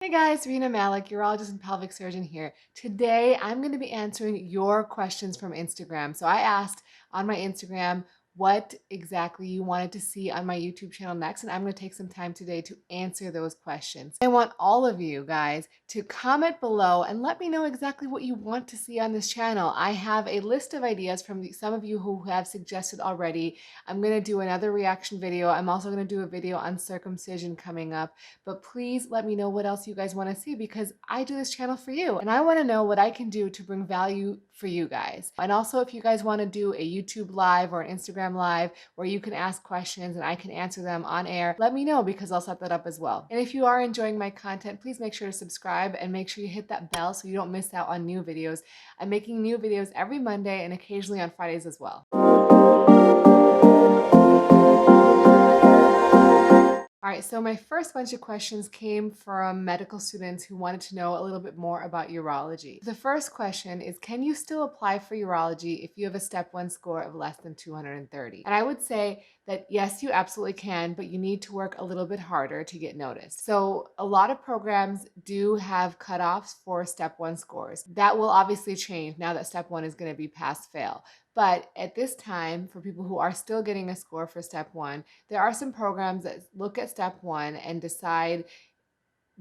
Hey guys, Rena, Malik, urologist and pelvic surgeon here. Today I'm going to be answering your questions from Instagram. So I asked on my Instagram what exactly you wanted to see on my YouTube channel next, and I'm going to take some time today to answer those questions. I want all of you guys to comment below and let me know exactly what you want to see on this channel. I have a list of ideas from some of you who have suggested already. I'm going to do another reaction video. I'm also going to do a video on circumcision coming up. But please let me know what else you guys want to see because I do this channel for you and I want to know what I can do to bring value for you guys. And also if you guys want to do a YouTube live or an Instagram live where you can ask questions and I can answer them on air, let me know because I'll set that up as well. And if you are enjoying my content, please make sure to subscribe and make sure you hit that bell so you don't miss out on new videos. I'm making new videos every Monday and occasionally on Fridays as well. All right, so my first bunch of questions came from medical students who wanted to know a little bit more about urology. The first question is, can you still apply for urology if you have a step 1 score of less than 230? And I would say that yes, you absolutely can, but you need to work a little bit harder to get noticed. So a lot of programs do have cutoffs for step 1 scores. That will obviously change now that step 1 is going to be pass fail. But at this time, for people who are still getting a score for step 1, there are some programs that look at step 1 and decide,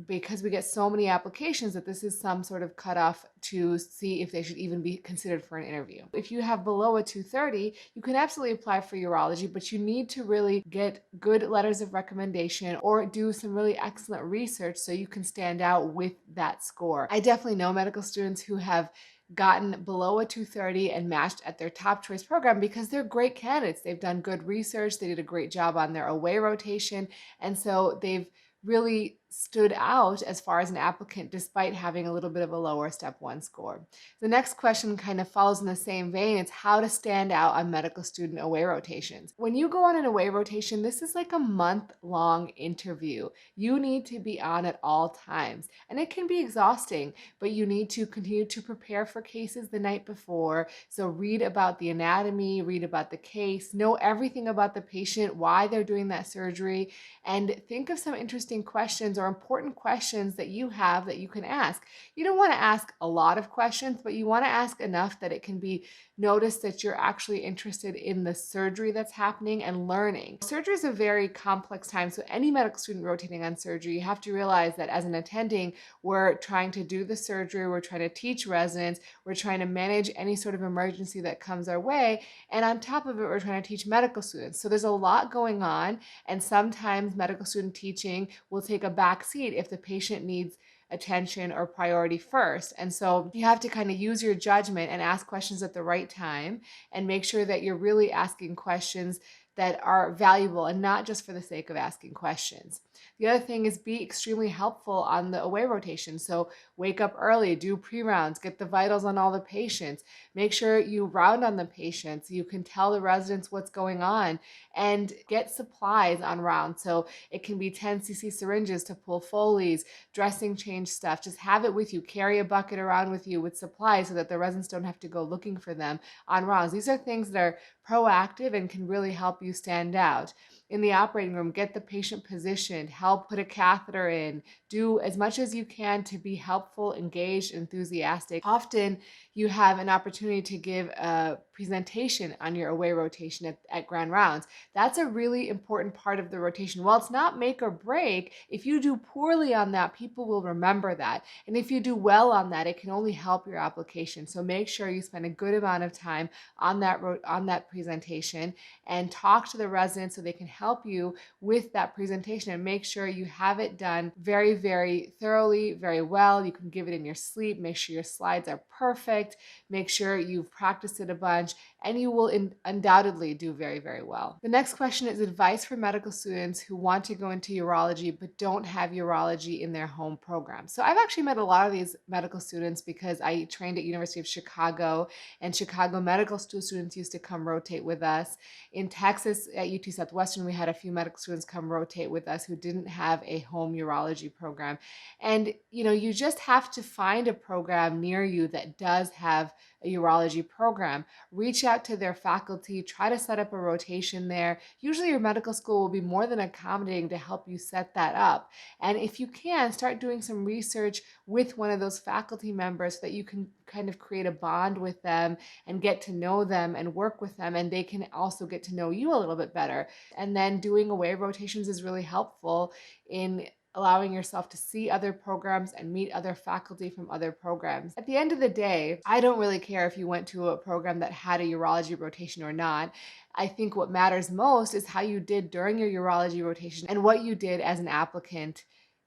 because we get so many applications, that this is some sort of cutoff to see if they should even be considered for an interview. If you have below a 230, you can absolutely apply for urology, but you need to really get good letters of recommendation or do some really excellent research so you can stand out with that score. I definitely know medical students who have gotten below a 230 and matched at their top choice program because they're great candidates. They've done good research, they did a great job on their away rotation, and so they've really stood out as far as an applicant despite having a little bit of a lower step 1 score. The next question kind of follows in the same vein. It's how to stand out on medical student away rotations. When you go on an away rotation, this is like a month-long interview. You need to be on at all times, and it can be exhausting, but you need to continue to prepare for cases the night before. So read about the anatomy, read about the case, know everything about the patient, why they're doing that surgery, and think of some interesting questions or important questions that you have that you can ask. You don't want to ask a lot of questions, but you want to ask enough that it can be noticed that you're actually interested in the surgery that's happening and learning. Surgery is a very complex time, so any medical student rotating on surgery, you have to realize that as an attending, we're trying to do the surgery, we're trying to teach residents, we're trying to manage any sort of emergency that comes our way, and on top of it, we're trying to teach medical students. So there's a lot going on, and sometimes medical student teaching will take a back seat if the patient needs attention or priority first. And so you have to kind of use your judgment and ask questions at the right time and make sure that you're really asking questions that are valuable and not just for the sake of asking questions. The other thing is be extremely helpful on the away rotation. So wake up early, do pre-rounds, get the vitals on all the patients, make sure you round on the patients, you can tell the residents what's going on, and get supplies on round. So it can be 10cc syringes to pull Foleys, dressing change stuff. Just have it with you. Carry a bucket around with you with supplies so that the residents don't have to go looking for them on rounds. These are things that are proactive and can really help you stand out. In the operating room, get the patient positioned, help put a catheter in, do as much as you can to be helpful, engaged, enthusiastic. Often you have an opportunity to give a presentation on your away rotation at grand rounds. That's a really important part of the rotation. While it's not make or break, if you do poorly on that, people will remember that. And if you do well on that, it can only help your application. So make sure you spend a good amount of time on that presentation and talk to the residents so they can help you with that presentation, and make sure you have it done very, very thoroughly, very well. You can give it in your sleep. Make sure your slides are perfect. Make sure you've practiced it a bunch, and you will undoubtedly do very, very well. The next question is advice for medical students who want to go into urology but don't have urology in their home program. So I've actually met a lot of these medical students because I trained at University of Chicago, and Chicago medical students used to come rotate with us. In Texas at UT Southwestern, we had a few medical students come rotate with us who didn't have a home urology program. And, you just have to find a program near you that does have a urology program. Reach out to their faculty, try to set up a rotation there. Usually your medical school will be more than accommodating to help you set that up. And if you can, start doing some research with one of those faculty members so that you can kind of create a bond with them and get to know them and work with them, and they can also get to know you a little bit better. And then doing away rotations is really helpful in allowing yourself to see other programs and meet other faculty from other programs. At the end of the day, I don't really care if you went to a program that had a urology rotation or not. I think what matters most is how you did during your urology rotation and what you did as an applicant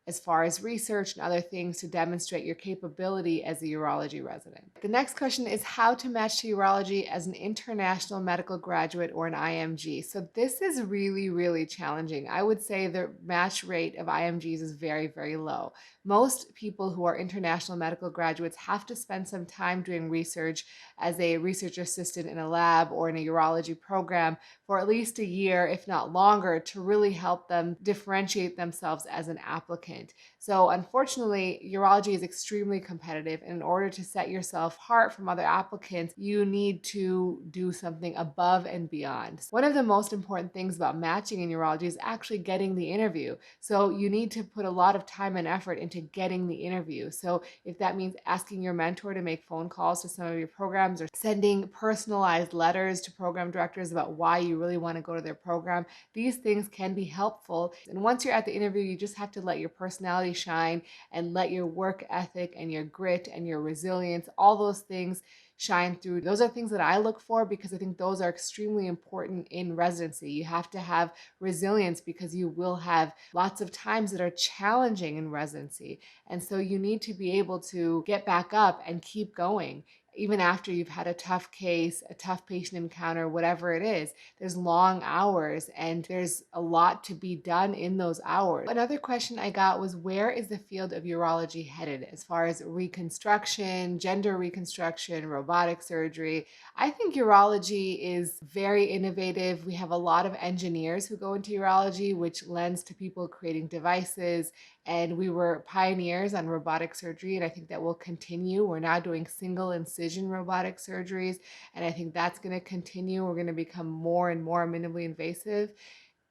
as far as research and other things to demonstrate your capability as a urology resident. The next question is how to match to urology as an international medical graduate or an IMG. So this is really, really challenging. I would say the match rate of IMGs is very, very low. Most people who are international medical graduates have to spend some time doing research as a research assistant in a lab or in a urology program for at least a year, if not longer, to really help them differentiate themselves as an applicant. So unfortunately, urology is extremely competitive. And in order to set yourself apart from other applicants, you need to do something above and beyond. One of the most important things about matching in urology is actually getting the interview. So you need to put a lot of time and effort into getting the interview. So if that means asking your mentor to make phone calls to some of your programs or sending personalized letters to program directors about why you really want to go to their program, these things can be helpful. And once you're at the interview, you just have to let your personality shine and let your work ethic and your grit and your resilience, all those things shine through. Those are things that I look for because I think those are extremely important in residency. You have to have resilience because you will have lots of times that are challenging in residency. And so you need to be able to get back up and keep going. Even after you've had a tough case, a tough patient encounter, whatever it is, there's long hours and there's a lot to be done in those hours. Another question I got was, where is the field of urology headed as far as reconstruction, gender reconstruction, robotic surgery? I think urology is very innovative. We have a lot of engineers who go into urology, which lends to people creating devices. And we were pioneers on robotic surgery, and I think that will continue. We're now doing single incision robotic surgeries, and I think that's going to continue. We're going to become more and more minimally invasive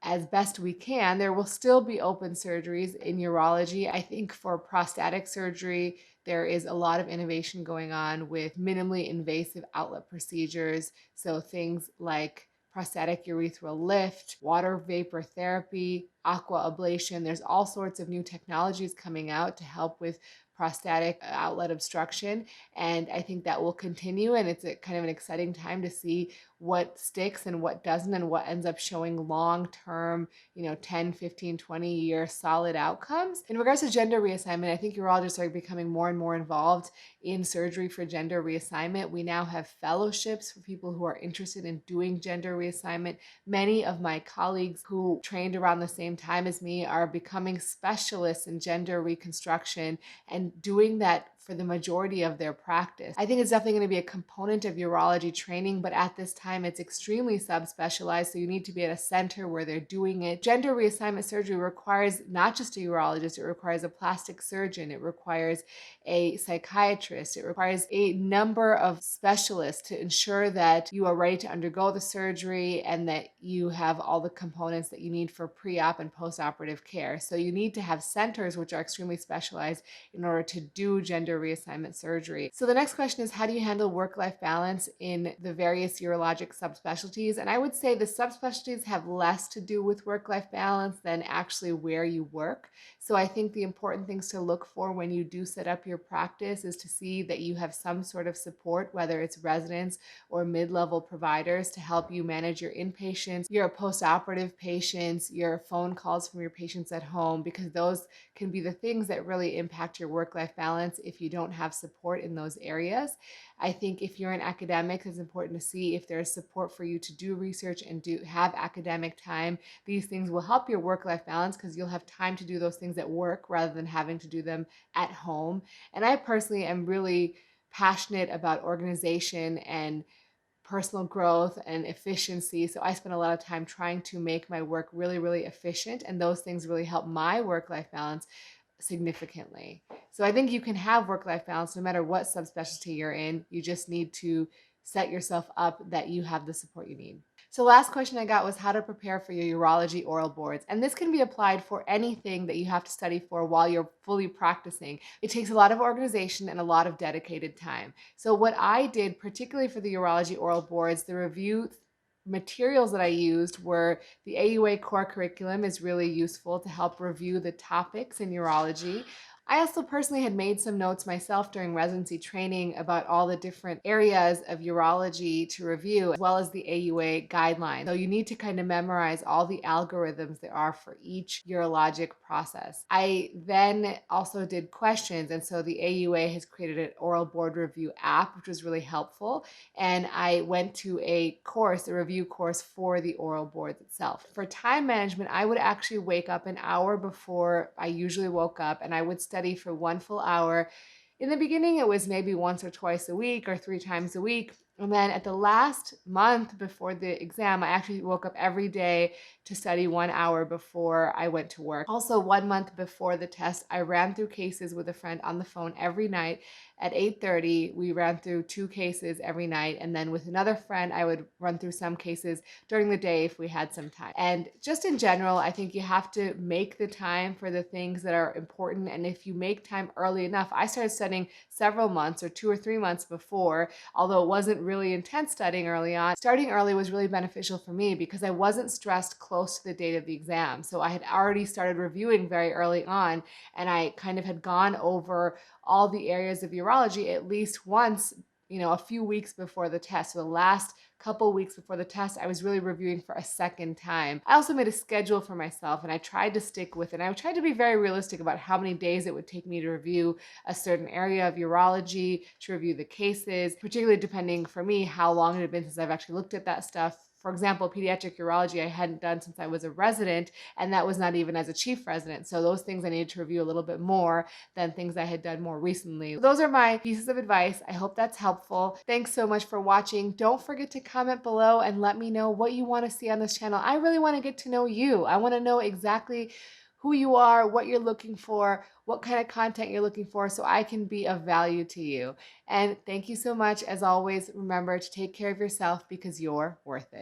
as best we can. There will still be open surgeries in urology. I think for prostatic surgery, there is a lot of innovation going on with minimally invasive outlet procedures. So things like prostatic urethral lift, water vapor therapy, aqua ablation. There's all sorts of new technologies coming out to help with prostatic outlet obstruction. And I think that will continue. And it's a kind of an exciting time to see what sticks and what doesn't and what ends up showing long-term, 10, 15, 20-year solid outcomes. In regards to gender reassignment, I think urologists are becoming more and more involved in surgery for gender reassignment. We now have fellowships for people who are interested in doing gender reassignment. Many of my colleagues who trained around the same time as me are becoming specialists in gender reconstruction and doing that for the majority of their practice. I think it's definitely going to be a component of urology training, but at this time it's extremely subspecialized, so you need to be at a center where they're doing it. Gender reassignment surgery requires not just a urologist, it requires a plastic surgeon, it requires a psychiatrist, it requires a number of specialists to ensure that you are ready to undergo the surgery and that you have all the components that you need for pre-op and post-operative care. So you need to have centers which are extremely specialized in order to do gender reassignment surgery. So the next question is, how do you handle work-life balance in the various urologic subspecialties? And I would say the subspecialties have less to do with work-life balance than actually where you work. So I think the important things to look for when you do set up your practice is to see that you have some sort of support, whether it's residents or mid-level providers, to help you manage your inpatients, your post-operative patients, your phone calls from your patients at home, because those can be the things that really impact your work-life balance if you don't have support in those areas. I think if you're an academic, it's important to see if there's support for you to do research and have academic time. These things will help your work-life balance because you'll have time to do those things at work rather than having to do them at home. And I personally am really passionate about organization and personal growth and efficiency. So I spend a lot of time trying to make my work really, really efficient. And those things really help my work-life balance significantly. So I think you can have work-life balance no matter what subspecialty you're in. You just need to set yourself up that you have the support you need. So last question I got was how to prepare for your urology oral boards. And this can be applied for anything that you have to study for while you're fully practicing. It takes a lot of organization and a lot of dedicated time. So what I did, particularly for the urology oral boards, the review materials that I used were the AUA core curriculum is really useful to help review the topics in urology. I also personally had made some notes myself during residency training about all the different areas of urology to review, as well as the AUA guidelines. So you need to kind of memorize all the algorithms there are for each urologic process. I then also did questions, and so the AUA has created an oral board review app, which was really helpful. And I went to a course, a review course for the oral boards itself. For time management, I would actually wake up an hour before I usually woke up, and I would study for 1 full hour. In the beginning, it was maybe once or twice a week or 3 times a week. And then at the last month before the exam, I actually woke up every day to study 1 hour before I went to work. Also, 1 month before the test, I ran through cases with a friend on the phone every night. At 8:30, we ran through 2 cases every night. And then with another friend, I would run through some cases during the day if we had some time. And just in general, I think you have to make the time for the things that are important. And if you make time early enough, I started studying several months or 2 or 3 months before, although it wasn't really intense studying early on. Starting early was really beneficial for me because I wasn't stressed close to the date of the exam. So I had already started reviewing very early on, and I kind of had gone over all the areas of urology at least once, a few weeks before the test. So the last couple weeks before the test, I was really reviewing for a second time. I also made a schedule for myself, and I tried to stick with it. I tried to be very realistic about how many days it would take me to review a certain area of urology, to review the cases, particularly depending for me how long it had been since I've actually looked at that stuff. For example, pediatric urology I hadn't done since I was a resident, and that was not even as a chief resident. So those things I needed to review a little bit more than things I had done more recently. Those are my pieces of advice. I hope that's helpful. Thanks so much for watching. Don't forget to comment below and let me know what you want to see on this channel. I really want to get to know you. I want to know exactly who you are, what you're looking for, what kind of content you're looking for, so I can be of value to you. And thank you so much. As always, remember to take care of yourself because you're worth it.